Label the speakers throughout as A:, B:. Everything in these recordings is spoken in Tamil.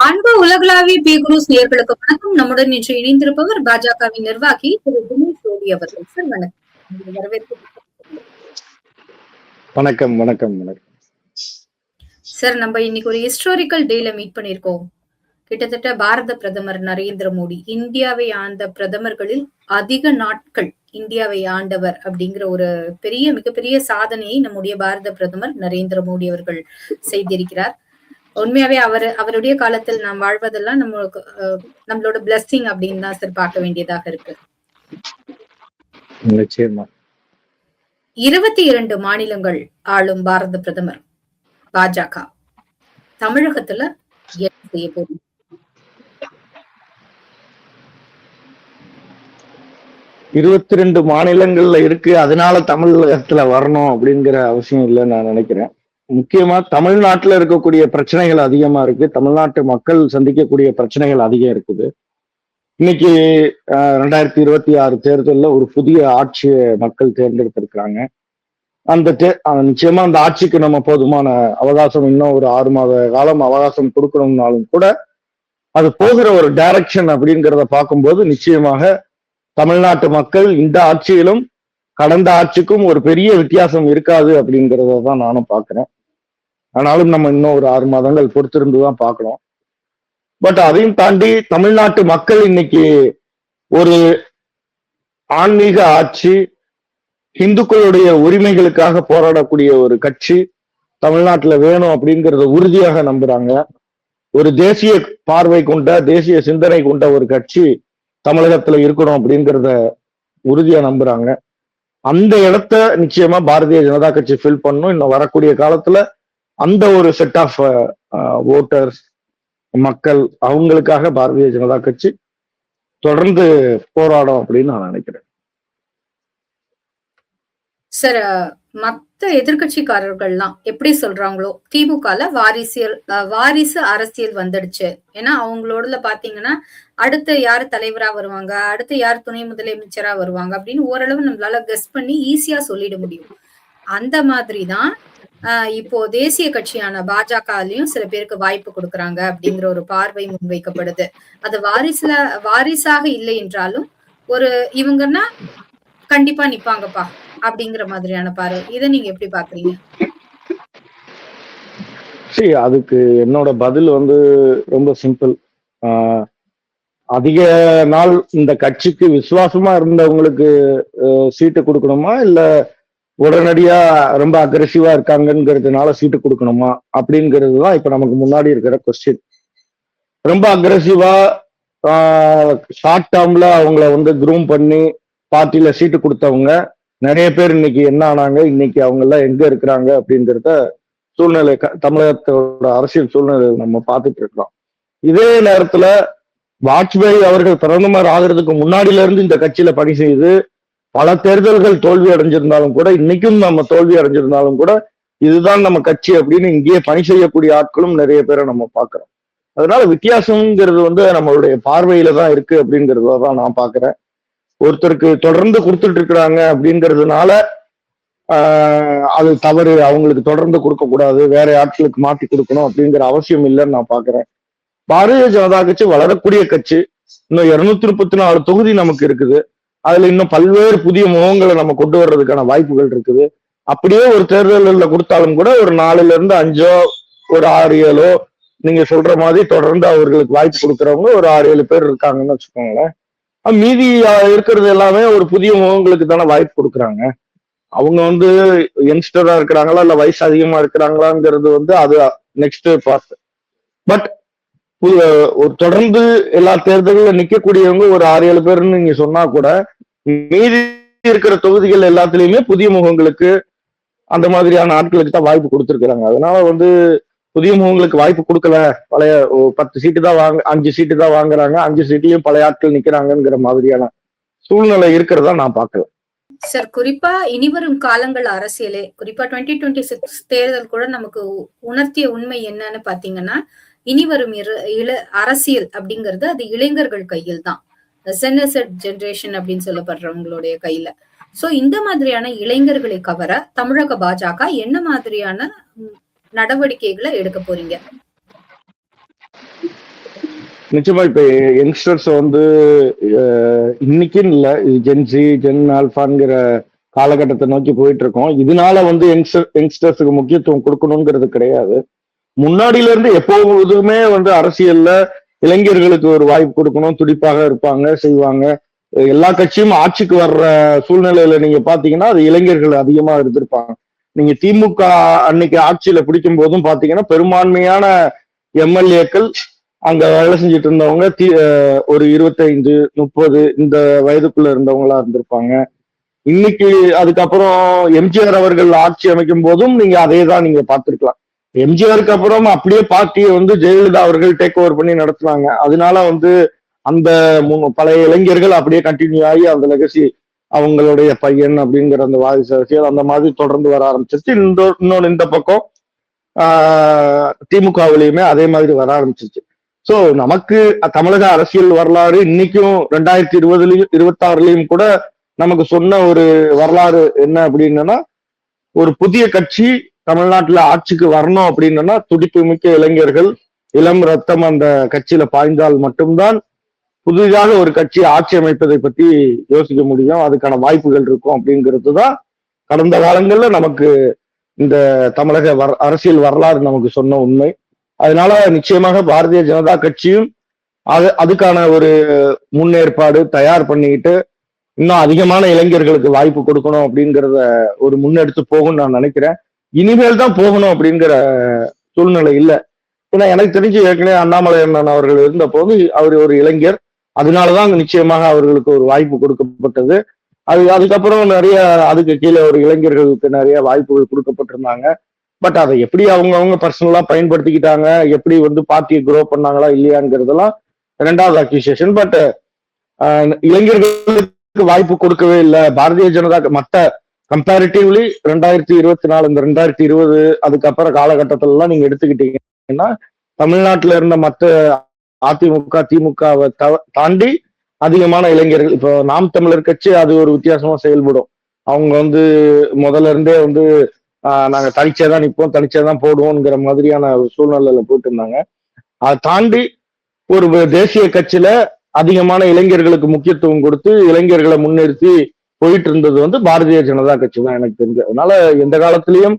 A: அன்பு உலகளாவிய பி குரூஸ் நேயர்களுக்கு வணக்கம். நம்முடன் இன்று இணைந்திருப்பவர் பாஜகவின் நிர்வாகி திரு தினேஷ் சோடி அவர்கள். சார் வணக்கம்.
B: வணக்கம் வணக்கம் வணக்கம்
A: சார், நம்ம இன்னைக்கு ஒரு ஹிஸ்டாரிக்கல் டேல மீட் பண்ணிருக்கோம். கிட்டத்தட்ட பாரத பிரதமர் நரேந்திர மோடி இந்தியாவை ஆண்ட பிரதமர்களில் அதிக நாட்கள் இந்தியாவை ஆண்டவர் அப்படிங்கிற ஒரு மிகப்பெரிய சாதனையை நம்முடைய பாரத பிரதமர் நரேந்திர மோடி அவர்கள் செய்திருக்கிறார். உண்மையாவே அவருடைய காலத்தில் நாம் வாழ்வதெல்லாம் நம்மளோட பிளஸ்ஸிங் அப்படின்னு தான் சார் பார்க்க வேண்டியதாக இருக்கு. 22 மாநிலங்கள் ஆளும் பாரத பிரதமர் பாஜக தமிழகத்துல என்ன செய்ய போகுது?
B: இருபத்தி 22 மாநிலங்கள்ல இருக்கு, அதனால தமிழகத்துல வரணும் அப்படிங்கிற அவசியம் இல்லைன்னு நான் நினைக்கிறேன். முக்கியமா தமிழ்நாட்டுல இருக்கக்கூடிய பிரச்சனைகள் அதிகமா இருக்கு. தமிழ்நாட்டு மக்கள் சந்திக்கக்கூடிய பிரச்சனைகள் அதிகம் இருக்குது. இன்னைக்கு 2026 தேர்தலில் ஒரு புதிய ஆட்சியை மக்கள் தேர்ந்தெடுத்திருக்கிறாங்க. நிச்சயமா அந்த ஆட்சிக்கு நம்ம போதுமான அவகாசம், இன்னும் ஒரு 6 மாத காலம் அவகாசம் கொடுக்கணும்னாலும் கூட அது போகிற ஒரு டைரக்ஷன் அப்படிங்கிறத பார்க்கும்போது நிச்சயமாக தமிழ்நாட்டு மக்கள் இந்த ஆட்சியிலும் கடந்த ஆட்சிக்கும் ஒரு பெரிய வித்தியாசம் இருக்காது அப்படிங்கிறத தான் நானும் பார்க்கிறேன். ஆனாலும் நம்ம இன்னும் ஒரு 6 மாதங்கள் பொறுத்திருந்து தான் பார்க்கணும். பட் அதையும் தாண்டி தமிழ்நாட்டு மக்கள் இன்னைக்கு ஒரு ஆன்மீக ஆட்சி, இந்துக்களுடைய உரிமைகளுக்காக போராடக்கூடிய ஒரு கட்சி தமிழ்நாட்டுல வேணும் அப்படிங்கிறத உறுதியாக நம்புறாங்க. ஒரு தேசிய பார்வை கொண்ட, தேசிய சிந்தனை கொண்ட ஒரு கட்சி தமிழகத்துல இருக்கணும் அப்படிங்கிறத உறுதியா நம்புறாங்க. அந்த இடத்த நிச்சயமா பாரதிய ஜனதா கட்சி ஃபில் பண்ணும். இன்னும் வரக்கூடிய காலத்துல அந்த ஒரு செட் ஆஃப் ஓட்டர்ஸ், மக்கள், அவங்களுக்காக பாரதிய ஜனதா கட்சி தொடர்ந்து போராடும் அப்படின்னு நான் நினைக்கிறேன்.
A: சார், மத்த எதிர்கட்சிக்காரர்கள்லாம் எப்படி சொல்றாங்களோ திமுகல வாரிசு அரசியல் வந்துடுச்சு. ஏன்னா அவங்களோட பாத்தீங்கன்னா அடுத்து யாரு தலைவரா வருவாங்க, அடுத்து யார் துணை முதலமைச்சரா வருவாங்க அப்படின்னு ஓரளவு நம்மளால கெஸ் பண்ணி ஈஸியா சொல்லிட முடியும். அந்த மாதிரிதான் இப்போ தேசிய கட்சியான பாஜகலையும் சில பேருக்கு வாய்ப்பு கொடுக்கறாங்க அப்படிங்கிற ஒரு பார்வை முன்வைக்கப்படுது. அது வாரிசாக இல்லை என்றாலும் ஒரு இவங்கன்னா கண்டிப்பா நிப்பாங்கப்பா அப்படிங்கிற மாதிரியான பார்வை. இதை நீங்க எப்படி பாக்குறீங்க?
B: சரி, அதுக்கு என்னோட பதில் ரொம்ப சிம்பிள். அதிக நாள் இந்த கட்சிக்கு விசுவாசமா இருந்தவங்களுக்கு சீட்டு கொடுக்கணுமா, இல்ல உடனடியா ரொம்ப அக்ரெசிவா இருக்காங்கிறதுனால சீட்டு கொடுக்கணுமா அப்படிங்கிறது தான் இப்ப நமக்கு முன்னாடி இருக்கிற கொஸ்டின். ரொம்ப அக்ரெசிவா ஷார்ட் டேர்ம்ல அவங்கள க்ரூம் பண்ணி பார்ட்டியில சீட்டு கொடுத்தவங்க நிறைய பேர் இன்னைக்கு என்ன ஆனாங்க, இன்னைக்கு அவங்க எல்லாம் எங்க இருக்கிறாங்க அப்படிங்கிறத சூழ்நிலை, தமிழகத்தோட அரசியல் சூழ்நிலை நம்ம பார்த்துட்டு இருக்கிறோம். இதே நேரத்துல வாஜ்பாய் அவர்கள் பிரதமர் ஆகிறதுக்கு முன்னாடில இருந்து இந்த கட்சியில பணி செய்து பல தேர்தல்கள் தோல்வி அடைஞ்சிருந்தாலும் கூட, இன்னைக்கும் நம்ம தோல்வி அடைஞ்சிருந்தாலும் கூட இதுதான் நம்ம கட்சி அப்படின்னு இங்கேயே பணி செய்யக்கூடிய ஆட்களும் நிறைய பேரை நம்ம பார்க்கிறோம். அதனால வித்தியாசம்ங்கிறது நம்மளுடைய பார்வையில தான் இருக்கு அப்படிங்கிறத தான் நான் பாக்குறேன். ஒருத்தருக்கு தொடர்ந்து கொடுத்துட்டு இருக்கிறாங்க அப்படிங்கிறதுனால அது தவறு, அவங்களுக்கு தொடர்ந்து கொடுக்க கூடாது, வேற ஆட்களுக்கு மாற்றி கொடுக்கணும் அப்படிங்கிற அவசியம் இல்லைன்னு நான் பாக்குறேன். பாரதிய ஜனதா கட்சி வளரக்கூடிய கட்சி. இன்னும் 234 தொகுதி நமக்கு இருக்குது. அதுல இன்னும் பல்வேறு புதிய முகங்களை நம்ம கொண்டு வர்றதுக்கான வாய்ப்புகள் இருக்குது. அப்படியே ஒரு தேர்தலில் கொடுத்தாலும் கூட ஒரு 4ல இருந்து 5 ஒரு 6-7 நீங்க சொல்ற மாதிரி தொடர்ந்து அவர்களுக்கு வாய்ப்பு கொடுக்கறவங்க ஒரு 6-7 பேர் இருக்காங்கன்னு வச்சுக்கோங்களேன். மீதி இருக்கிறது எல்லாமே ஒரு புதிய முகங்களுக்கு தானே வாய்ப்பு கொடுக்குறாங்க. அவங்க யங்ஸ்டரா இருக்கிறாங்களா இல்ல வயசு அதிகமா இருக்கிறாங்களாங்கிறது அது நெக்ஸ்ட் பார்ட். பட் ஒரு தொடர்ந்து எல்லா தேர்தலில் நிக்கக்கூடியவங்க ஒரு 6-7 பேர்னு நீங்க சொன்னா கூட மீதி இருக்கிற தொகுதிகள் எல்லாத்துலயுமே புதிய முகங்களுக்கு, அந்த மாதிரியான ஆட்களுக்கு தான் வாய்ப்பு கொடுத்துருக்காங்க. அதனால புதிய முகங்களுக்கு வாய்ப்பு கொடுக்கல, பழைய 10 சீட்டு தான் 5 சீட்டு தான் வாங்குறாங்க, 5 சீட்லயும் பழைய ஆட்கள் நிக்கிறாங்கிற மாதிரியான சூழ்நிலை இருக்கிறதா நான் பாக்குறேன்.
A: சார், குறிப்பா இனிவரும் காலங்கள் அரசியலே, குறிப்பா 2026 தேர்தல் கூட நமக்கு உணர்த்திய உண்மை என்னன்னு பாத்தீங்கன்னா, இனிவரும் அரசியல் அப்படிங்கிறது அது இளைஞர்கள் கையில் தான். சென்னசெட் ஜெனரேஷன் அப்படின்னு சொல்லப்படுறவங்களுடைய கையில. சோ இந்த மாதிரியான இளைஞர்களை கவர தமிழக பாஜக என்ன மாதிரியான நடவடிக்கைகளை எடுக்க போறீங்க?
B: நிச்சயமா இப்ப யங்ஸ்டர்ஸ் வந்து இன்னைக்குன்னு இல்ல, இது ஜென்சி ஜென் ஆல்பாங்கிற காலகட்டத்தை நோக்கி போயிட்டு இருக்கோம். இதனால வந்து யங்ஸ்டர்ஸுக்கு முக்கியத்துவம் கொடுக்கணுங்கிறது கிடையாது. முன்னாடியில இருந்து எப்போதுமே வந்து அரசியல்ல இளைஞர்களுக்கு ஒரு வாய்ப்பு கொடுக்கணும், துடிப்பாக இருப்பாங்க, செய்வாங்க. எல்லா கட்சியும் ஆட்சிக்கு வர்ற சூழ்நிலையில நீங்க பாத்தீங்கன்னா அது இளைஞர்கள் அதிகமா இருந்திருப்பாங்க. நீங்க திமுக அன்னைக்கு ஆட்சியில பிடிக்கும் போதும் பாத்தீங்கன்னா பெரும்பான்மையான எம்எல்ஏக்கள் அங்க வேலை செஞ்சுட்டு இருந்தவங்க ஒரு 25 30 இந்த வயதுக்குள்ள இருந்தவங்களா இருந்திருப்பாங்க. இன்னைக்கு அதுக்கப்புறம் எம்ஜிஆர் அவர்கள் ஆட்சி அமைக்கும் போதும் நீங்க அதே தான் நீங்க பார்த்திருக்கலாம். எம்ஜிஆருக்கு அப்புறம் அப்படியே பார்ட்டியை வந்து ஜெயலலிதா அவர்கள் டேக் ஓவர் பண்ணி நடத்துனாங்க. அதனால வந்து அந்த பழைய இளைஞர்கள் அப்படியே கண்டினியூ ஆகி அந்த லெகசி அவங்களுடைய பையன் அப்படிங்கிற அந்த வாரிசு அரசியல் அந்த மாதிரி தொடர்ந்து வர ஆரம்பிச்சிருச்சு. இன்னொன்னு இந்த பக்கம் திமுகவிலையுமே அதே மாதிரி வர ஆரம்பிச்சிருச்சு. சோ நமக்கு தமிழக அரசியல் வரலாறு இன்னைக்கும் 2020லயும் 26லயும் கூட நமக்கு சொன்ன ஒரு வரலாறு என்ன அப்படின்னா, ஒரு புதிய கட்சி தமிழ்நாட்டுல ஆட்சிக்கு வரணும் அப்படின்னா துடிப்பு மிக்க இளைஞர்கள், இளம் ரத்தம் அந்த கட்சியில பாய்ந்தால் மட்டும்தான் புதிதாக ஒரு கட்சி ஆட்சி அமைப்பதை பத்தி யோசிக்க முடியும், அதுக்கான வாய்ப்புகள் இருக்கும் அப்படிங்கிறது தான் கடந்த காலங்கள்ல நமக்கு இந்த தமிழக அரசியல் வரலாறு நமக்கு சொன்ன உண்மை. அதனால நிச்சயமாக பாரதிய ஜனதா கட்சியும் அதுக்கான ஒரு முன்னேற்பாடு தயார் பண்ணிக்கிட்டு இன்னும் அதிகமான இளைஞர்களுக்கு வாய்ப்பு கொடுக்கணும் அப்படிங்கிறத ஒரு முன்னெடுத்து போகும்னு நான் நினைக்கிறேன். இனிமேல் தான் போகணும் அப்படிங்கிற சூழ்நிலை இல்லை. ஏன்னா எனக்கு தெரிஞ்சு ஏற்கனவே அண்ணாமலை அண்ணன் அவர்கள் இருந்த போது அவர் ஒரு இளைஞர், அதனாலதான் நிச்சயமாக அவர்களுக்கு ஒரு வாய்ப்பு கொடுக்கப்பட்டது. அதுக்கப்புறம் நிறைய அதுக்கு கீழே ஒரு இளைஞர்களுக்கு நிறைய வாய்ப்புகள் கொடுக்கப்பட்டிருந்தாங்க. பட் அதை எப்படி அவங்க பர்சனலா பயன்படுத்திக்கிட்டாங்க, எப்படி வந்து பார்ட்டியை குரோ பண்ணாங்களா இல்லையாங்கிறதெல்லாம் இரண்டாவது அக்யூசியேஷன். பட் இளைஞர்களுக்கு வாய்ப்பு கொடுக்கவே இல்லை பாரதிய ஜனதா. மற்ற கம்பேரிட்டிவ்லி 2024 இந்த 2020 அதுக்கப்புறம் காலகட்டத்தில எல்லாம் நீங்க எடுத்துக்கிட்டீங்கன்னா தமிழ்நாட்டுல இருந்த மற்ற அதிமுக திமுகவை தாண்டி அதிகமான இளைஞர்கள், இப்போ நாம் தமிழர் கட்சி அது ஒரு வித்தியாசமா செயல்படும். அவங்க வந்து முதல்ல இருந்தே வந்து நாங்க தனிச்சேதான் நிற்போம், தனிச்சேதான் போடுவோம்ங்கிற மாதிரியான ஒரு சூழ்நிலையில போயிட்டு இருந்தாங்க. அதை தாண்டி ஒரு தேசிய கட்சியில அதிகமான இளைஞர்களுக்கு முக்கியத்துவம் கொடுத்து இளைஞர்களை முன்னிறுத்தி போயிட்டு இருந்தது வந்து பாரதிய ஜனதா கட்சி தான் எனக்கு தெரிஞ்சு. அதனால எந்த காலத்திலையும்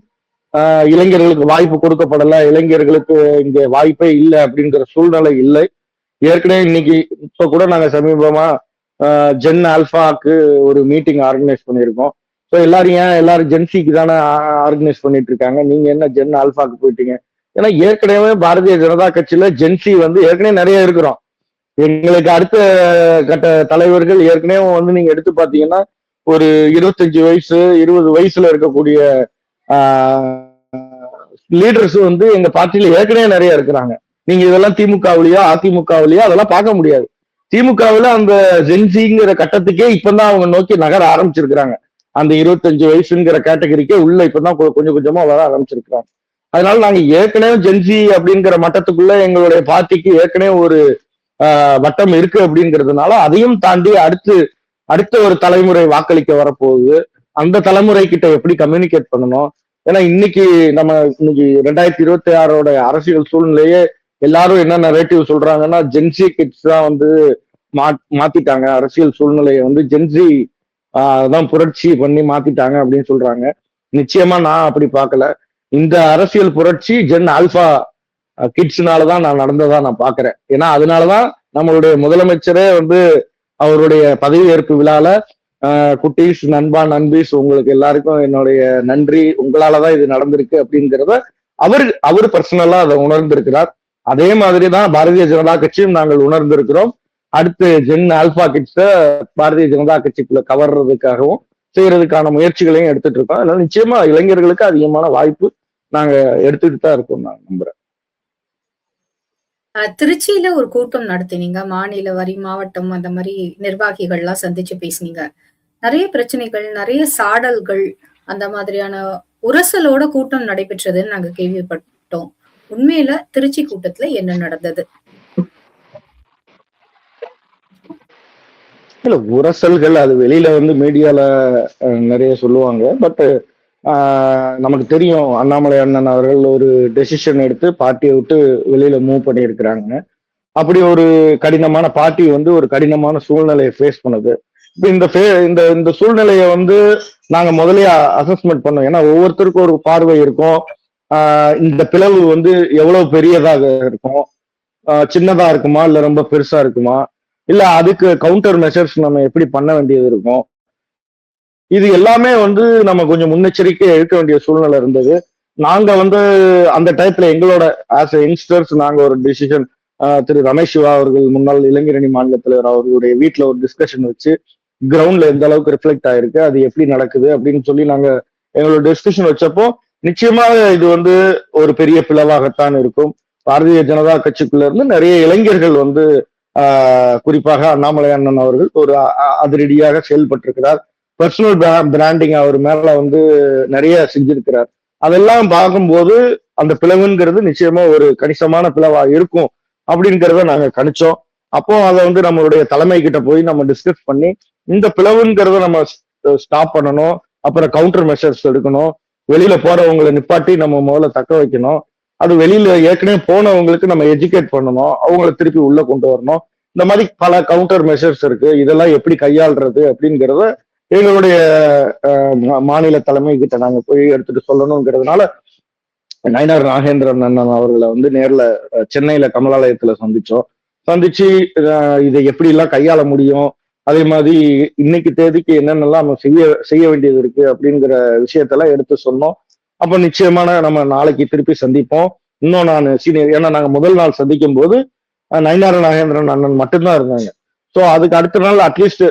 B: இளைஞர்களுக்கு வாய்ப்பு கொடுக்கப்படல, இளைஞர்களுக்கு இங்க வாய்ப்பே இல்லை அப்படிங்கிற சூழ்நிலை இல்லை. ஏற்கனவே இன்னைக்கு இப்ப கூட நாங்க சமீபமா ஜென் ஆல்பாக்கு ஒரு மீட்டிங் ஆர்கனைஸ் பண்ணியிருக்கோம். ஸோ எல்லாரும் ஜென்சிக்கு தானே ஆர்கனைஸ் பண்ணிட்டு இருக்காங்க, நீங்க என்ன ஜென் ஆல்பாக்கு போயிட்டீங்க? ஏன்னா ஏற்கனவே பாரதிய ஜனதா கட்சியில ஜென்சி வந்து ஏற்கனவே நிறைய இருக்கிறோம். எங்களுக்கு அடுத்த கட்ட தலைவர்கள் ஏற்கனவே வந்து நீங்க எடுத்து பாத்தீங்கன்னா ஒரு 25 வயசு 20 வயசுல இருக்கக்கூடிய லீடர்ஸ் வந்து எங்க பார்ட்டியில ஏற்கனவே நிறைய இருக்கிறாங்க. நீங்க இதெல்லாம் திமுகவிலயோ அதிமுகவிலயோ அதெல்லாம் பார்க்க முடியாது. திமுகவில அந்த ஜென்சிங்கிற கட்டத்துக்கே இப்பதான் அவங்க நோக்கி நகர ஆரம்பிச்சிருக்கிறாங்க. அந்த 25 வயசுங்கிற கேட்டகரிக்கே உள்ள இப்பதான் கொஞ்சம் கொஞ்சமா வர ஆரம்பிச்சிருக்கிறாங்க. அதனால நாங்க ஏற்கனவே ஜென்சி அப்படிங்கிற மட்டத்துக்குள்ள எங்களுடைய பார்ட்டிக்கு ஏற்கனவே ஒரு வட்டம் இருக்கு அப்படிங்கிறதுனால அதையும் தாண்டி அடுத்த ஒரு தலைமுறை வாக்களிக்க வரப்போகுது. அந்த தலைமுறை கிட்ட எப்படி கம்யூனிகேட் பண்ணணும்? ஏன்னா இன்னைக்கு 2026 அரசியல் சூழ்நிலையே எல்லாரும் என்ன நரேட்டிவ் சொல்றாங்கன்னா ஜென்சி கிட்ஸ் தான் வந்து மாத்திட்டாங்க அரசியல் சூழ்நிலையை, வந்து ஜென்சி தான் புரட்சி பண்ணி மாத்திட்டாங்க அப்படின்னு சொல்றாங்க. நிச்சயமா நான் அப்படி பார்க்கல. இந்த அரசியல் புரட்சி ஜென் ஆல்பா கிட்ஸ்னாலதான் நான் நடந்ததா நான் பாக்குறேன். ஏன்னா அதனாலதான் நம்மளுடைய முதலமைச்சரே வந்து அவருடைய பதவியேற்பு விழால குட்டீஸ் நண்பா நண்பீஸ் உங்களுக்கு எல்லாருக்கும் என்னுடைய நன்றி, உங்களாலதான் இது நடந்திருக்கு அப்படிங்கிறத அவர் பர்சனலா அதை உணர்ந்திருக்கிறார். அதே மாதிரிதான் பாரதிய ஜனதா கட்சியும் நாங்கள் உணர்ந்திருக்கிறோம். அடுத்து Gen Alpha kids Bharatiya Janata கட்சிக்குள்ள கவர்றதுக்காகவும் செய்யறதுக்கான முயற்சிகளையும் எடுத்துட்டு இருக்கோம். அதனால நிச்சயமா இளைஞர்களுக்கு அதிகமான வாய்ப்பு நாங்க எடுத்துட்டு தான் இருக்கோம் நான் நம்புறேன்.
A: திருச்சியில ஒரு கூட்டம் நடத்தினீங்க, மாநில வரி மாவட்டம் அந்த மாதிரி நிர்வாகிகள் எல்லாம் சந்திச்சு பேசினீங்க. நிறைய பிரச்சனைகள், நிறைய சாடல்கள், அந்த மாதிரியான உரசலோட கூட்டம் நடைபெற்றதுன்னு நாங்க கேள்விப்பட்டோம். உண்மையில திருச்சி கூட்டத்துல என்ன நடந்தது?
B: இல்ல உரசல்கள் அது வெளியில வந்து மீடியால நிறைய சொல்லுவாங்க. பட் நமக்கு தெரியும் அண்ணாமலை அண்ணன் அவர்கள் ஒரு டெசிஷன் எடுத்து பார்ட்டியை விட்டு வெளியில மூவ் பண்ணியிருக்கிறாங்க. அப்படி ஒரு கடினமான பார்ட்டி வந்து ஒரு கடினமான சூழ்நிலையை ஃபேஸ் பண்ணுது. இப்ப இந்த இந்த சூழ்நிலையை வந்து நாங்க முதலே அசஸ்மெண்ட் பண்ணோம். ஏன்னா ஒவ்வொருத்தருக்கும் ஒரு பார்வை இருக்கும். இந்த பிளவு வந்து எவ்வளவு பெரியதாக இருக்கும், சின்னதா இருக்குமா இல்ல ரொம்ப பெருசா இருக்குமா, இல்ல அதுக்கு கவுண்டர் மெஷர்ஸ் நம்ம எப்படி பண்ண வேண்டியது இருக்கும், இது எல்லாமே வந்து நம்ம கொஞ்சம் முன்னெச்சரிக்கை எடுக்க வேண்டிய சூழ்நிலை இருந்தது. நாங்க வந்து அந்த டயத்துல எங்களோட ஆஸ் யங்ஸ்டர்ஸ் நாங்க ஒரு டிசிஷன், திரு ரமேஷ் சிவா அவர்கள் முன்னாள் இளைஞரணி மாநில தலைவர் அவர்களுடைய வீட்டுல ஒரு டிஸ்கஷன் வச்சு கிரவுண்ட்ல எந்த அளவுக்கு ரிஃப்ளெக்ட் ஆயிருக்கு, அது எப்படி நடக்குது அப்படின்னு சொல்லி நாங்க எங்களோட டிஸ்கஷன் வச்சப்போ நிச்சயமாக இது வந்து ஒரு பெரிய பிளவாகத்தான் இருக்கும். பாரதிய ஜனதா கட்சிக்குள்ள இருந்து நிறைய இளைஞர்கள் வந்து குறிப்பாக அண்ணாமலை அண்ணன் அவர்கள் ஒரு அதிரடியாக செயல்பட்டிருக்கிறார். பர்சனல் பிராண்டிங் அவர் மேல வந்து நிறைய செஞ்சிருக்கிறார். அதெல்லாம் பார்க்கும்போது அந்த பிளவுங்கிறது நிச்சயமா ஒரு கணிசமான பிளவா இருக்கும் அப்படிங்கிறத நாங்க கணிச்சோம். அப்போ அதை வந்து நம்மளுடைய தலைமை கிட்ட போய் நம்ம டிஸ்கஸ் பண்ணி இந்த பிளவுங்கிறத நம்ம ஸ்டாப் பண்ணணும், அப்புறம் கவுண்டர் மெஷர்ஸ் எடுக்கணும், வெளியில போறவங்களை நிப்பாட்டி நம்ம முதல்ல தக்க வைக்கணும், அது வெளியில ஏற்கனவே போனவங்களுக்கு நம்ம எஜுகேட் பண்ணணும், அவங்களை திருப்பி உள்ள கொண்டு வரணும். இந்த மாதிரி பல கவுண்டர் மெஷர்ஸ் இருக்கு, இதெல்லாம் எப்படி கையாளுறது அப்படிங்கிறத எங்களுடைய மாநில தலைமை கிட்ட நாங்க போய் எடுத்துட்டு சொல்லணுங்கிறதுனால நயினார் நாகேந்திரன் அண்ணன் அவர்களை வந்து நேர்ல சென்னையில கமலாலயத்துல சந்திச்சு இதை எப்படி எல்லாம் கையாள முடியும், அதே மாதிரி இன்னைக்கு தேதிக்கு என்னென்னலாம் நம்ம செய்ய வேண்டியது இருக்கு அப்படிங்கிற விஷயத்தெல்லாம் எடுத்து சொன்னோம். அப்ப நிச்சயமான நம்ம நாளைக்கு திருப்பி சந்திப்போம். இன்னும் நான் சீனியர், ஏன்னா நாங்க முதல் நாள் சந்திக்கும் போது நயினார் நாகேந்திரன் அண்ணன் மட்டும்தான் இருந்தாங்க. ஸோ அதுக்கு அடுத்த நாள் அட்லீஸ்ட்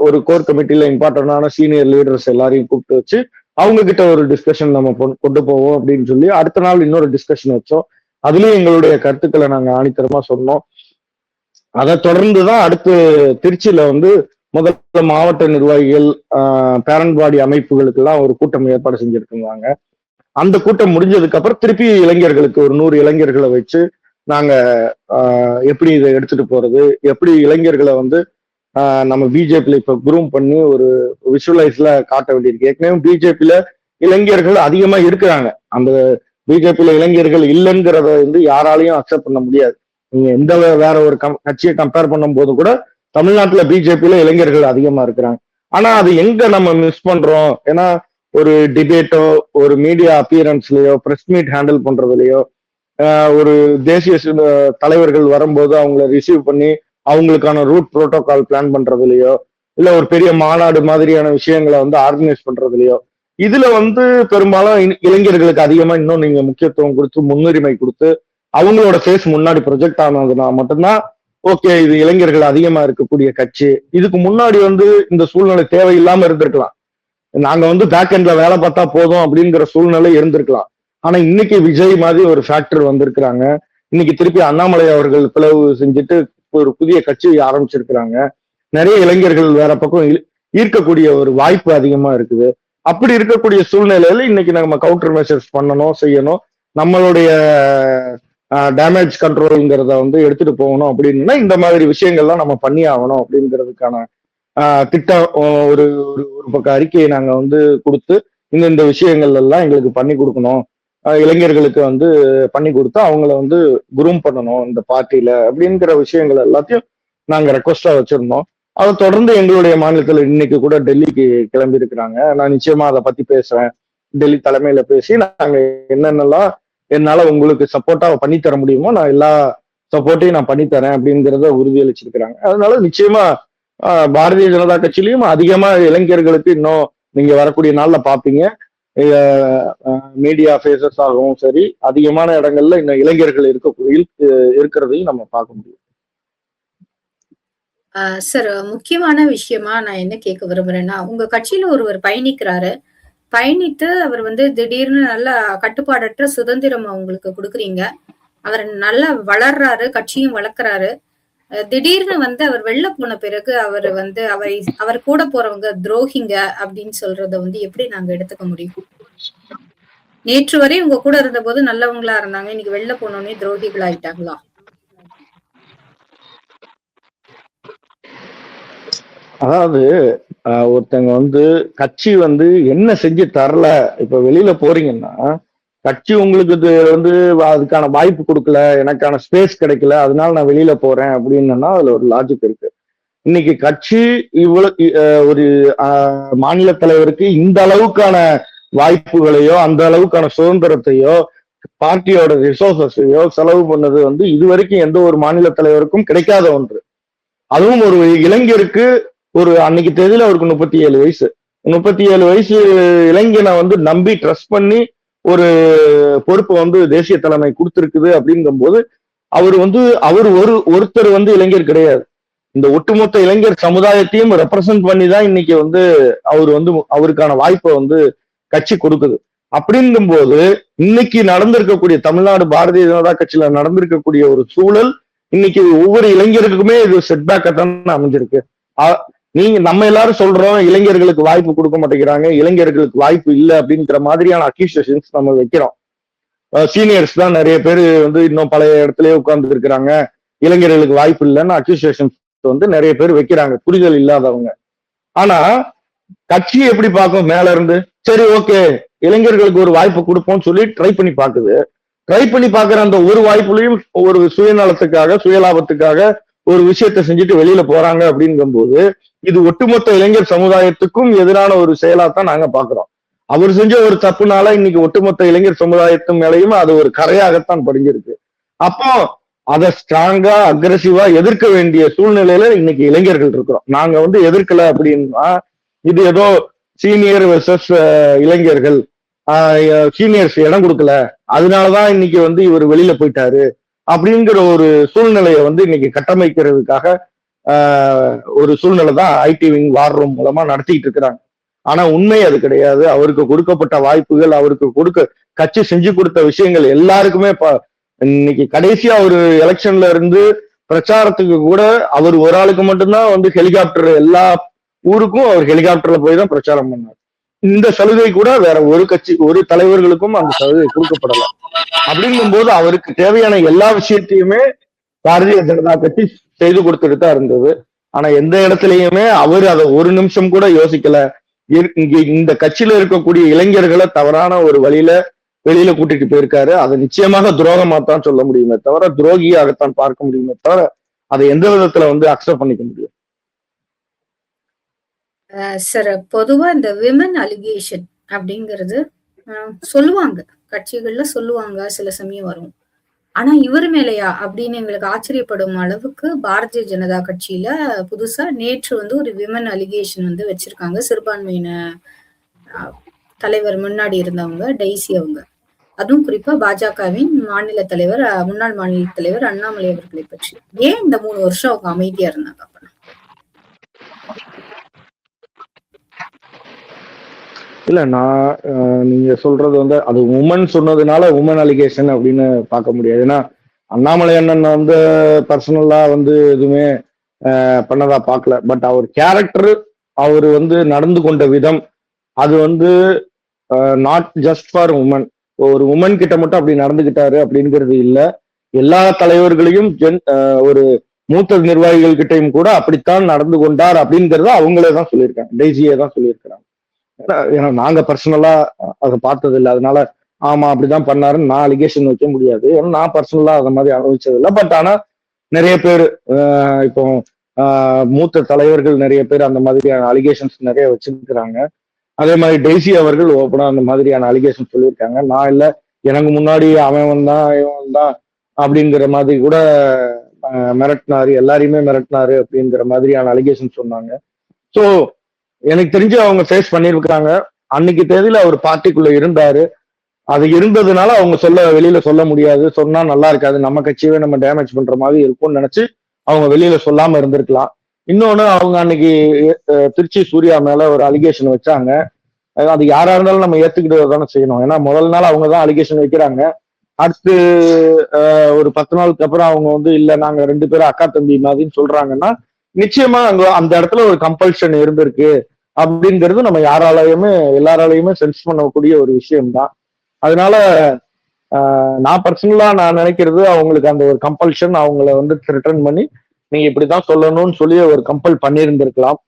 B: ஒரு கோர் கமிட்டியில இம்பார்ட்டன்டான சீனியர் லீடர்ஸ் எல்லாரையும் கூப்பிட்டு வச்சு அவங்க கிட்ட ஒரு டிஸ்கஷன் நம்ம கொண்டு போவோம் அப்படின்னு சொல்லி அடுத்த நாள் இன்னொரு டிஸ்கஷன் வச்சோம். அதுலயும் எங்களுடைய கருத்துக்களை நாங்க ஆணித்தரமா சொன்னோம். அதை தொடர்ந்துதான் அடுத்து திருச்சியில வந்து முதல்ல மாவட்ட நிர்வாகிகள், பேரண்ட் பாடி அமைப்புகளுக்கு எல்லாம் ஒரு கூட்டம் ஏற்பாடு செஞ்சிருக்காங்க. அந்த கூட்டம் முடிஞ்சதுக்கு அப்புறம் திருப்பி இளைஞர்களுக்கு ஒரு 100 இளைஞர்களை வச்சு நாங்க எப்படி இதை எடுத்துட்டு போறது, எப்படி இளைஞர்களை வந்து நம்ம பிஜேபியில இப்ப குரூம் பண்ணி ஒரு விஷுவலைஸ்ல காட்ட வேண்டியிருக்கு. ஏற்கனவே பிஜேபியில இளைஞர்கள் அதிகமா இருக்கிறாங்க. அந்த பிஜேபியில இளைஞர்கள் இல்லைங்கிறத வந்து யாராலையும் அக்செப்ட் பண்ண முடியாது. நீங்க எந்த வேற ஒரு கட்சியை கம்பேர் பண்ணும் போது கூட தமிழ்நாட்டுல பிஜேபியில இளைஞர்கள் அதிகமா இருக்கிறாங்க. ஆனா அது எங்க நம்ம மிஸ் பண்றோம், ஏன்னா ஒரு டிபேட்டோ ஒரு மீடியா அப்பியரன்ஸ்லயோ பிரஸ் மீட் ஹேண்டில் பண்றதுலயோ ஒரு தேசிய தலைவர்கள் வரும்போது அவங்கள ரிசீவ் பண்ணி அவங்களுக்கான ரூட் புரோட்டோகால் பிளான் பண்றதுலயோ இல்ல ஒரு பெரிய மாநாடு மாதிரியான விஷயங்களை வந்து ஆர்கனைஸ் பண்றதுலயோ இதுல வந்து பெரும்பாலும் இளைஞர்களுக்கு அதிகமா இன்னும் நீங்க முக்கியத்துவம் கொடுத்து முன்னுரிமை கொடுத்து அவங்களோட ஃபேஸ் முன்னாடி ப்ரொஜெக்ட் ஆனதுன்னா மட்டும்தான் ஓகே இது இளைஞர்கள் அதிகமா இருக்கக்கூடிய கட்சி. இதுக்கு முன்னாடி வந்து இந்த சூழ்நிலை தேவையில்லாம இருந்திருக்கலாம். நாங்க வந்து பேக் எண்ட்ல வேலை பார்த்தா போதும் அப்படிங்கிற சூழ்நிலை இருந்திருக்கலாம். ஆனா இன்னைக்கு விஜய் மாதிரி ஒரு ஃபேக்டர் வந்திருக்கிறாங்க. இன்னைக்கு திருப்பி அண்ணாமலை அவர்கள் பிளவு செஞ்சுட்டு ஒரு புதிய கட்சி ஆரம்பிச்சிருக்கிறாங்க. நிறைய இளைஞர்கள் வேற பக்கம் ஈர்க்கக்கூடிய ஒரு வாய்ப்பு அதிகமா இருக்குது. அப்படி இருக்கக்கூடிய சூழ்நிலையில இன்னைக்கு நம்ம கவுண்டர் மெஷர்ஸ் பண்ணணும், செய்யணும், நம்மளுடைய டேமேஜ் கண்ட்ரோல்ங்கிறத வந்து எடுத்துட்டு போகணும் அப்படின்னா இந்த மாதிரி விஷயங்கள்லாம் நம்ம பண்ணி ஆகணும் அப்படிங்கிறதுக்கான திட்டம் ஒரு ஒரு பக்கம் அறிக்கையை நாங்க வந்து கொடுத்து இந்த விஷயங்கள் எல்லாம் எங்களுக்கு பண்ணி கொடுக்கணும், இளைஞர்களுக்கு வந்து பண்ணி கொடுத்து அவங்கள வந்து குரூம் பண்ணணும் இந்த பார்ட்டியில அப்படிங்கிற விஷயங்கள் எல்லாத்தையும் நாங்க ரெக்வஸ்டா வச்சிருந்தோம். அதை தொடர்ந்து எங்களுடைய மாநிலத்துல இன்னைக்கு கூட டெல்லிக்கு கிளம்பி இருக்கிறாங்க. நான் நிச்சயமா அதை பத்தி பேசுறேன். டெல்லி தலைமையில பேசி நாங்க என்னென்னலாம் என்னால உங்களுக்கு சப்போர்ட்டா பண்ணித்தர முடியுமோ நான் எல்லா சப்போர்ட்டையும் நான் பண்ணித்தரேன் அப்படிங்கிறத உறுதியளிச்சிருக்கிறாங்க. அதனால நிச்சயமா பாரதிய ஜனதா கட்சியிலையும் அதிகமா இளைஞர்களுக்கு இன்னும் நீங்க வரக்கூடிய நாள்ல பாப்பீங்க. மீடியா ஃபேஸஸ் ஆகவும் சரி அதிகமான இடங்கள்ல இன்னும் இளைஞர்கள் இருக்கிறதையும் நம்ம பார்க்க முடியும்.
A: சார், முக்கியமான விஷயமா நான் என்ன கேட்க விரும்புறேன்னா, உங்க கட்சியில ஒருவர் பயணிக்கிறாரு. பயணித்து அவர் வந்து திடீர்னு நல்ல கட்டுப்பாடற்ற சுதந்திரம் அவங்களுக்கு கொடுக்குறீங்க. அவர் நல்லா வளர்றாரு, கட்சியும் வளர்க்குறாரு. திடீர்னு வந்து அவர் வெளில போன பிறகு அவர் வந்து அவர் கூட போறவங்க துரோகிங்க அப்படின்னு சொல்றத வந்து எப்படி நாங்க எடுத்துக்க முடியும்? நேற்று வரை உங்க கூட இருந்த போது நல்லவங்களா இருந்தாங்க, இன்னைக்கு வெளில போனோடனே துரோகிகள் ஆயிட்டாங்களா?
B: அதாவது ஒருத்தங்க வந்து கட்சி வந்து என்ன செஞ்சு தரல, இப்ப வெளியில போறீங்கன்னா கட்சி உங்களுக்கு இது வந்து அதுக்கான வாய்ப்பு கொடுக்கல, எனக்கான ஸ்பேஸ் கிடைக்கல, அதனால நான் வெளியில போறேன் அப்படின்னா அதுல ஒரு லாஜிக் இருக்கு. இன்னைக்கு கட்சி இவ்வளவு ஒரு மாநில தலைவருக்கு இந்த அளவுக்கான வாய்ப்புகளையோ அந்த அளவுக்கான சுதந்திரத்தையோ பார்ட்டியோட ரிசோர்சஸையோ செலவு பண்ணது வந்து இதுவரைக்கும் எந்த ஒரு மாநில தலைவருக்கும் கிடைக்காத ஒன்று. அதுவும் ஒரு இளைஞருக்கு அன்னைக்கு தேதியில அவருக்கு 37 வயசு. 37 வயசு இளைஞனை வந்து நம்பி ட்ரஸ்ட் பண்ணி ஒரு பொறுப்பு வந்து தேசிய தலைமை கொடுத்திருக்குது அப்படிங்கும் போது அவர் ஒருத்தர் வந்து இளைஞர் கிடையாது. இந்த ஒட்டுமொத்த இளைஞர் சமுதாயத்தையும் ரெப்ரசன்ட் பண்ணி தான் இன்னைக்கு வந்து அவருக்கான வாய்ப்பை வந்து கட்சி கொடுக்குது. அப்படிங்கும் போது இன்னைக்கு நடந்திருக்கக்கூடிய தமிழ்நாடு பாரதிய ஜனதா கட்சியில நடந்திருக்கக்கூடிய ஒரு சூழல் இன்னைக்கு ஒவ்வொரு இளைஞருக்குமே இது செட்பேக்கா தான் அமைஞ்சிருக்கு. நம்ம எல்லாரும் சொல்றோம் இளைஞர்களுக்கு வாய்ப்பு கொடுக்க மாட்டேங்கிறாங்க, இளைஞர்களுக்கு வாய்ப்பு இல்லை அப்படிங்கிற மாதிரியான அக்யூசேஷன்ஸ் நம்ம வைக்கிறோம். சீனியர்ஸ் தான் நிறைய பேர் வந்து இன்னும் பழைய இடத்துலயே உட்கார்ந்து இருக்கிறாங்க, இளைஞர்களுக்கு வாய்ப்பு இல்லைன்னு அக்யூசேஷன்ஸ் வந்து நிறைய பேர் வைக்கிறாங்க, புரிதல் இல்லாதவங்க. ஆனா கட்சி எப்படி பார்க்கும் மேல இருந்து, சரி ஓகே இளைஞர்களுக்கு ஒரு வாய்ப்பு கொடுப்போம்னு சொல்லி ட்ரை பண்ணி பாக்குது. ட்ரை பண்ணி பாக்குற அந்த ஒரு வாய்ப்புலையும் ஒரு சுயநலத்துக்காக சுயலாபத்துக்காக ஒரு விஷயத்த செஞ்சுட்டு வெளியில போறாங்க அப்படிங்கும் போது இது ஒட்டுமொத்த இளைஞர் சமுதாயத்துக்கும் எதிரான ஒரு செயலாத்தான் நாங்க பாக்குறோம். அவர் செஞ்ச ஒரு தப்புனால இன்னைக்கு ஒட்டுமொத்த இளைஞர் சமுதாயத்து மேலையும் அது ஒரு கரையாகத்தான் படிஞ்சிருக்கு. அப்போ அதை ஸ்ட்ராங்கா அக்ரெசிவா எதிர்க்க வேண்டிய சூழ்நிலையில இன்னைக்கு இளைஞர்கள் இருக்கிறோம். நாங்க வந்து எதிர்க்கல அப்படின்னா இது ஏதோ சீனியர் வெர்சஸ் இளைஞர்கள், சீனியர்ஸ் இடம் கொடுக்கல அதனாலதான் இன்னைக்கு வந்து இவர் வெளியில போயிட்டாரு அப்படிங்கிற ஒரு சூழ்நிலையை வந்து இன்னைக்கு கட்டமைக்கிறதுக்காக ஒரு சூழ்நிலை தான் ஐடி விங் வார் ரூம் மூலமா நடத்திட்டு இருக்கிறாங்க. ஆனா உண்மை அது கிடையாது. அவருக்கு கொடுக்கப்பட்ட வாய்ப்புகள், அவருக்கு கட்சி செஞ்சு கொடுத்த விஷயங்கள் எல்லாருக்குமே இன்னைக்கு கடைசியா ஒரு எலெக்ஷன்ல இருந்து பிரச்சாரத்துக்கு கூட அவர் ஒரு ஆளுக்கு மட்டும்தான் வந்து ஹெலிகாப்டர், எல்லா ஊருக்கும் அவர் ஹெலிகாப்டர்ல போய் தான் பிரச்சாரம் பண்ணார். இந்த சலுகை கூட வேற ஒரு தலைவர்களுக்கும் அந்த சலுகை கொடுக்கப்படல. அப்படிங்கும் போது அவருக்கு தேவையான எல்லா விஷயத்தையுமே பாரதிய ஜனதா கட்சி செய்து கொடுத்துட்டு தான் இருந்தது. ஆனா எந்த இடத்துலயுமே அவர் அதை ஒரு நிமிஷம் கூட யோசிக்கல. இங்க இந்த கட்சியில இருக்கக்கூடிய இளைஞர்களை தவறான ஒரு வெளியில கூட்டிட்டு போயிருக்காரு. அதை நிச்சயமாக துரோகமாத்தான் சொல்ல முடியுமே தவிர, துரோகியாகத்தான் பார்க்க முடியுமே தவிர அதை எந்த விதத்துல வந்து அக்செப்ட் பண்ணிக்க முடியும்.
A: சார், பொதுவா இந்த விமன் அலிகேஷன் அப்படிங்கிறது சொல்லுவாங்க, கட்சிகள்ல சொல்லுவாங்க, சில சமயம் வரும். ஆனா இவர் மேலையா அப்படின்னு எங்களுக்கு ஆச்சரியப்படும் அளவுக்கு பாரதிய ஜனதா கட்சியில புதுசா நேற்று வந்து ஒரு விமன் அலிகேஷன் வந்து வச்சிருக்காங்க. சிறுபான்மையின தலைவர் முன்னாடி இருந்தவங்க டெய்ஸி அவங்க, அதுவும் குறிப்பா பாஜகவின் முன்னாள் மாநில தலைவர் அண்ணாமலை அவர்களை பற்றி. ஏன் இந்த 3 வருஷம் அவங்க அமைதியா இருந்தாங்க?
B: இல்ல நீங்க சொல்றது வந்து அது உமன் சொன்னதுனால உமன் அலிகேஷன் அப்படின்னு பார்க்க முடியாது. ஏன்னா அண்ணாமலை அண்ணன் வந்து பர்சனலா வந்து எதுவுமே பண்ணதா பார்க்கல. பட் அவர் கேரக்டர், அவர் வந்து நடந்து கொண்ட விதம், அது வந்து நாட் ஜஸ்ட் ஃபார் உமன். ஒரு உமன் கிட்ட மட்டும் அப்படி நடந்துகிட்டாரு அப்படிங்கிறது இல்ல, எல்லா தலைவர்களையும் ஒரு மூத்த நிர்வாகிகள் கிட்டையும் கூட அப்படித்தான் நடந்து கொண்டார் அப்படிங்கறத அவங்களே தான் சொல்லியிருக்காங்க, டெய்ஸியே தான் சொல்லியிருக்கிறாங்க. ஏன்னா நாங்க பர்சனலா அதை பார்த்தது இல்லை, அதனால ஆமா அப்படிதான் பண்ணாருன்னு நான் அலிகேஷன் வைக்க முடியாது. ஏன்னா நான் பர்சனலா அதை மாதிரி அனுபவிச்சது இல்லை. பட் ஆனா நிறைய பேர் இப்போ மூத்த தலைவர்கள் நிறைய பேர் அந்த மாதிரியான அலிகேஷன்ஸ் நிறைய வச்சிருக்கிறாங்க. அதே மாதிரி டெய்ஸி அவர்கள் ஓப்பனா அந்த மாதிரியான அலிகேஷன் சொல்லியிருக்காங்க. நான் இல்லை, எனக்கு முன்னாடி அவன் தான் இவன் தான் அப்படிங்கிற மாதிரி கூட மிரட்டினாரு, எல்லாரையுமே மிரட்டினாரு அப்படிங்கிற மாதிரியான அலிகேஷன் சொன்னாங்க. ஸோ எனக்கு தெரிஞ்சு அவங்க ஃபேஸ் பண்ணியிருக்கிறாங்க. அன்னைக்கு தேதியில அவர் பார்ட்டிக்குள்ள இருந்தாரு, அது இருந்ததுனால அவங்க வெளியில சொல்ல முடியாது, சொன்னா நல்லா இருக்காது, நம்ம கட்சியவே நம்ம டேமேஜ் பண்ற மாதிரி இருக்கும்னு நினைச்சு அவங்க வெளியில சொல்லாம இருந்திருக்கலாம். இன்னொன்னு, அவங்க அன்னைக்கு திருச்சி சூர்யா மேல ஒரு அலிகேஷன் வச்சாங்க. அது யாரா இருந்தாலும் நம்ம ஏத்துக்கிட்டு தானே செய்யணும். ஏன்னா முதல் நாள் அவங்க தான் அலிகேஷன் வைக்கிறாங்க. அடுத்து ஒரு 10 நாளுக்கு அப்புறம் அவங்க வந்து இல்ல நாங்க 2 பேரும் அக்கா தம்பி மாதிரின்னு சொல்றாங்கன்னா நிச்சயமா அங்க அந்த இடத்துல ஒரு கம்பல்ஷன் இருந்திருக்கு அப்படிங்கிறது நம்ம எல்லாராலையுமே சென்ஸ் பண்ணக்கூடிய ஒரு விஷயம்தான். அதனால நான் பர்சனலா நினைக்கிறது, அவங்களுக்கு அந்த ஒரு கம்பல்ஷன் அவங்கள வந்து ரிட்டர்ன் பண்ணி நீங்க இப்படிதான் சொல்லணும்னு சொல்லி ஒரு கம்பல் பண்ணியிருந்திருக்கலாம்.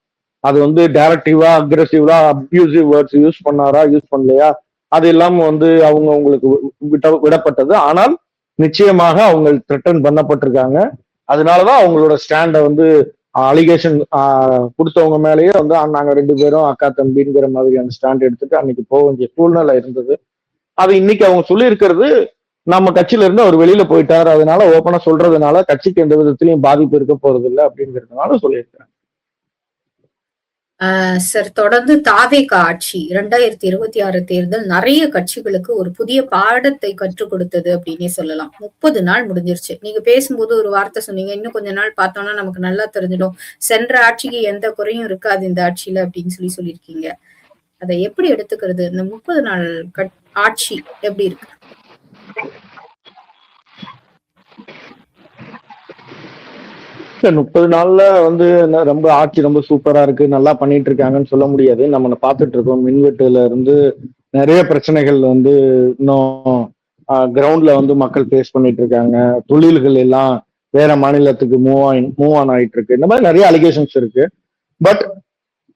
B: அது வந்து டைரக்டிவா அக்ரெசிவா அப்யூசிவ் வேர்ட்ஸ் யூஸ் பண்ணாரா யூஸ் பண்ணலையா அது எல்லாம் வந்து அவங்க உங்களுக்கு விடப்பட்டது. ஆனால் நிச்சயமாக அவங்க த்ரெட்டன் பண்ணப்பட்டிருக்காங்க. அதனாலதான் அவங்களோட ஸ்டாண்ட வந்து அலிகேஷன் கொடுத்தவங்க மேலேயே வந்து நாங்க 2 பேரும் அக்கா தம்பிங்கிற மாதிரியான ஸ்டாண்ட் எடுத்துட்டு அன்னைக்கு போக வேண்டிய சூழ்நிலை இருந்தது. அது இன்னைக்கு அவங்க சொல்லி இருக்கிறது, நம்ம கட்சியில இருந்து அவர் வெளியில போயிட்டாரு, அதனால ஓப்பனா சொல்றதுனால கட்சிக்கு எந்த விதத்திலையும் பாதிப்பு இருக்க போறது இல்லை அப்படிங்கிறதுனால சொல்லியிருக்காங்க.
A: சார், தொடர்ந்து தாவேக ஆட்சி 2026 தேர்தல் நிறைய கட்சிகளுக்கு ஒரு புதிய பாடத்தை கற்றுக் கொடுத்தது அப்படின்னே சொல்லலாம். 30 நாள் முடிஞ்சிருச்சு. நீங்க பேசும்போது ஒரு வார்த்தை சொன்னீங்க, இன்னும் கொஞ்ச நாள் பார்த்தோம்னா நமக்கு நல்லா தெரிஞ்சிடும், சென்ற ஆட்சிக்கு எந்த குறையும் இருக்காது இந்த ஆட்சியில அப்படின்னு சொல்லியிருக்கீங்க. அதை எப்படி எடுத்துக்கிறது? இந்த 30 நாள் ஆட்சி எப்படி இருக்கு?
B: இந்த 30 நாள்ல வந்து ரொம்ப ஆட்சி ரொம்ப சூப்பரா இருக்கு, நல்லா பண்ணிட்டு இருக்காங்கன்னு சொல்ல முடியாது. நம்ம பார்த்துட்டு இருக்கோம், மின்வெட்டுல இருந்து நிறைய பிரச்சனைகள் வந்து இன்னும் கிரவுண்ட்ல வந்து மக்கள் ஃபேஸ் பண்ணிட்டு இருக்காங்க. தொழில்கள் எல்லாம் வேற மாநிலத்துக்கு மூவ் ஆன் ஆயிட்டு இருக்கு. இந்த மாதிரி நிறைய அலிகேஷன்ஸ் இருக்கு. பட்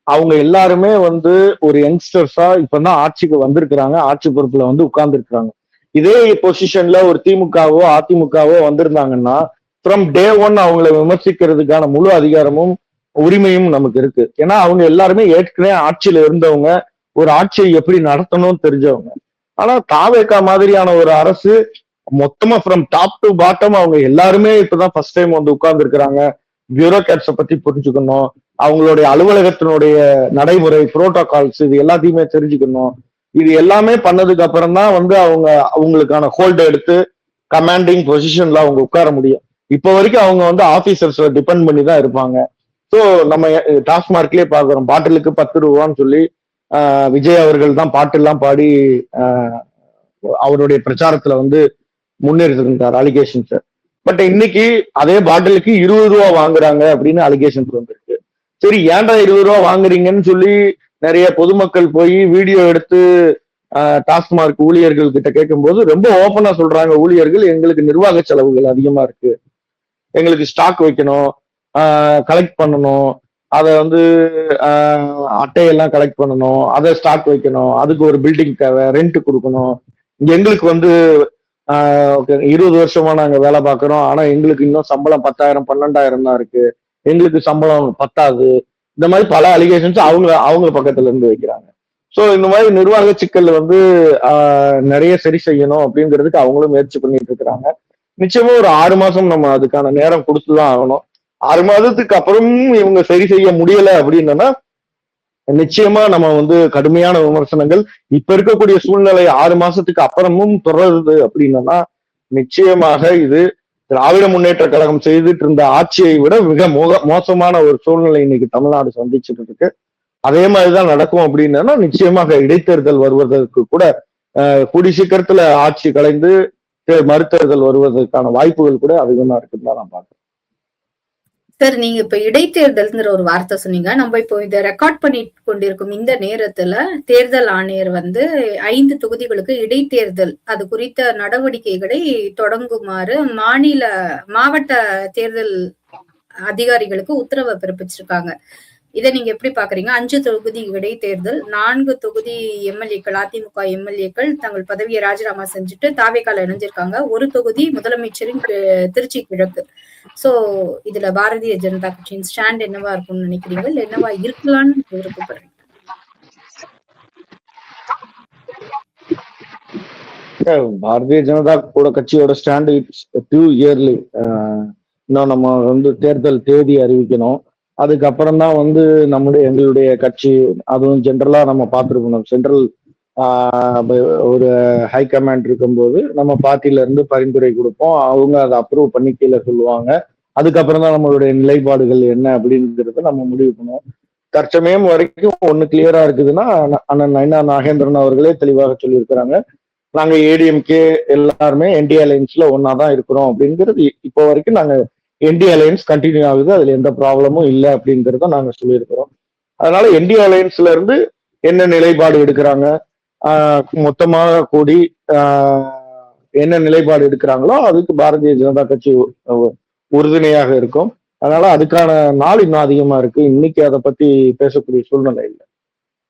B: அவங்க எல்லாருமே வந்து ஒரு யங்ஸ்டர்ஸா இப்பதான் ஆட்சிக்கு வந்திருக்கிறாங்க, ஆட்சி பொறுப்புல வந்து உட்கார்ந்து இருக்கிறாங்க. இதே பொசிஷன்ல ஒரு திமுகவோ அதிமுகவோ வந்திருந்தாங்கன்னா ஃப்ரம் டே ஒன் அவங்களை விமர்சிக்கிறதுக்கான முழு அதிகாரமும் உரிமையும் நமக்கு இருக்கு. ஏன்னா அவங்க எல்லாருமே ஏற்கனவே ஆட்சியில இருந்தவங்க, ஒரு ஆட்சியை எப்படி நடத்தணும்னு தெரிஞ்சவங்க. ஆனா தாவேகா மாதிரியான ஒரு அரசு மொத்தமா ஃப்ரம் டாப் டு பாட்டம் அவங்க எல்லாருமே இப்பதான் ஃபர்ஸ்ட் டைம் வந்து உட்கார்ந்து இருக்கிறாங்க. பியூரோக்ராட்ஸை பத்தி புரிஞ்சுக்கணும், அவங்களுடைய அலுவலகத்தினுடைய நடைமுறை புரோட்டோகால்ஸ் இது எல்லாத்தையுமே தெரிஞ்சுக்கணும். இது எல்லாமே பண்ணதுக்கு அப்புறம் தான் வந்து அவங்களுக்கான ஹோல்டு எடுத்து கமாண்டிங் பொசிஷன்ல அவங்க உட்கார முடியும். இப்போ வரைக்கும் அவங்க வந்து ஆபீசர்ஸ் டிபெண்ட் பண்ணி தான் இருப்பாங்க. ஸோ நம்ம டாஸ்மார்க்லயே பாக்குறோம், பாட்டிலுக்கு 10 ரூபான்னு சொல்லி விஜய் அவர்கள் தான் பாட்டெல்லாம் பாடி அவருடைய பிரச்சாரத்துல வந்து முன்னேறிருந்தார் அலிகேஷன்ஸ். பட் இன்னைக்கு அதே பாட்டிலுக்கு 20 ரூபா வாங்குறாங்க அப்படின்னு அலிகேஷன்ஸ் வந்திருக்கு. சரி, ஏன்டா 20 ரூபா வாங்குறீங்கன்னு சொல்லி நிறைய பொதுமக்கள் போய் வீடியோ எடுத்து டாஸ்மார்க் ஊழியர்கள் கிட்ட கேட்கும்போது ரொம்ப ஓப்பனா சொல்றாங்க, ஊழியர்கள் எங்களுக்கு நிர்வாக செலவுகள் அதிகமா இருக்கு, எங்களுக்கு ஸ்டாக் வைக்கணும், கலெக்ட் பண்ணணும், அதை வந்து அட்டையெல்லாம் கலெக்ட் பண்ணணும், அதை ஸ்டாக் வைக்கணும், அதுக்கு ஒரு பில்டிங் தேவை, ரெண்ட் கொடுக்கணும், எங்களுக்கு வந்து 20 வருஷமா நாங்க வேலை பார்க்கிறோம், ஆனா எங்களுக்கு இன்னும் சம்பளம் 10,000 12,000 தான் இருக்கு, எங்களுக்கு சம்பளம் பத்தாது. இந்த மாதிரி பல அலிகேஷன்ஸ் அவங்க பக்கத்துல இருந்து வைக்கிறாங்க. ஸோ இந்த மாதிரி நிர்வாக சிக்கல் வந்து நிறைய சரி செய்யணும் அப்படிங்கிறதுக்கு அவங்களும் முயற்சி பண்ணிட்டு இருக்கிறாங்க. நிச்சயமா ஒரு 6 மாசம் நம்ம அதுக்கான நேரம் கொடுத்துதான் ஆகணும். 6 மாதத்துக்கு அப்புறமும் இவங்க சரி செய்ய முடியல அப்படின்னா நிச்சயமா நம்ம வந்து கடுமையான விமர்சனங்கள் இப்ப இருக்கக்கூடிய சூழ்நிலை 6 மாசத்துக்கு அப்புறமும் தொடருது அப்படின்னா நிச்சயமாக இது திராவிட முன்னேற்ற கழகம் செய்துட்டு இருந்த ஆட்சியை விட மிக மோசமான ஒரு சூழ்நிலை இன்னைக்கு தமிழ்நாடு சந்திச்சுட்டு இருக்கு. அதே மாதிரிதான் நடக்கும் அப்படின்னா நிச்சயமாக இடைத்தேர்தல் வருவதற்கு கூட கூடி சீக்கிரத்துல ஆட்சி கலைந்து மறுதேர்தல் வருவதற்கான வாய்ப்புகள் கூட அதிகமா இருக்குன்னு தான் நான் பாக்குறேன்.
A: சார், நீங்க இப்ப இடைத்தேர்தல்ங்கிற ஒரு வார்த்தை சொன்னீங்க. நம்ம இப்போ இதை ரெக்கார்ட் பண்ணிட்டு கொண்டிருக்கும் இந்த நேரத்துல தேர்தல் ஆணையர் வந்து 5 தொகுதிகளுக்கு இடைத்தேர்தல் அது குறித்த நடவடிக்கைகளை தொடங்குமாறு மாவட்ட தேர்தல் அதிகாரிகளுக்கு உத்தரவை பிறப்பிச்சிருக்காங்க. இதை நீங்க எப்படி பாக்குறீங்க? 5 தொகுதி இடைத்தேர்தல், 4 தொகுதி எம்எல்ஏக்கள், அதிமுக எம்எல்ஏக்கள் தங்கள் பதவியை ராஜினாமா செஞ்சுட்டு தாவேகால இணைஞ்சிருக்காங்க. ஒரு தொகுதி முதலமைச்சரின் திருச்சி கிழக்கு. சோ இதுல பாரதிய ஜனதா கட்சியின் ஸ்டாண்ட் என்னவா இருக்கும்னு நினைக்கிறீங்க, இல்ல என்னவா இருக்கலாம்னு விருப்பப்படுறீங்க?
B: பாரதிய ஜனதா கூட கட்சியோட ஸ்டாண்ட் இட்ஸ் டூ இயர்லி. இன்னும் நம்ம வந்து தேர்தல் தேதி அறிவிக்கணும். அதுக்கப்புறம் தான் வந்து எங்களுடைய கட்சி, அதுவும் ஜென்ரலா நம்ம பார்த்துருக்கணும், சென்ட்ரல் ஒரு ஹை கமாண்ட் இருக்கும்போது நம்ம பார்ட்டில இருந்து பரிந்துரை கொடுப்போம், அவங்க அதை அப்ரூவ் பண்ணி கீழே சொல்லுவாங்க. அதுக்கப்புறம் தான் நம்மளுடைய நிலைப்பாடுகள் என்ன அப்படிங்கிறத நம்ம முடிவு பண்ணுவோம். தற்சமயம் வரைக்கும் ஒண்ணு கிளியரா இருக்குதுன்னா அண்ணன் நயினா நாகேந்திரன் அவர்களே தெளிவாக சொல்லியிருக்கிறாங்க, நாங்க ஏடிஎம்கே எல்லாருமே என்டிஏ அலையன்ஸ்ல ஒன்னாதான் இருக்கிறோம் அப்படிங்கிறது. இப்போ வரைக்கும் நாங்க என்டிஏ அலையன்ஸ் கண்டினியூ ஆகுது, அதுல எந்த ப்ராப்ளமும் இல்லை அப்படிங்கிறத நாங்க சொல்லியிருக்கிறோம். அதனால என்டிஏ அலையன்ஸ்ல இருந்து என்ன நிலைப்பாடு எடுக்கிறாங்க, மொத்தமாக கூடி என்ன நிலைப்பாடு எடுக்கிறாங்களோ அதுக்கு பாரதிய ஜனதா கட்சி உறுதுணையாக இருக்கும். அதனால அதுக்கான நாள் இன்னும் அதிகமா இருக்கு. இன்னைக்கு அதை பத்தி பேசக்கூடிய சூழ்நிலை இல்லை.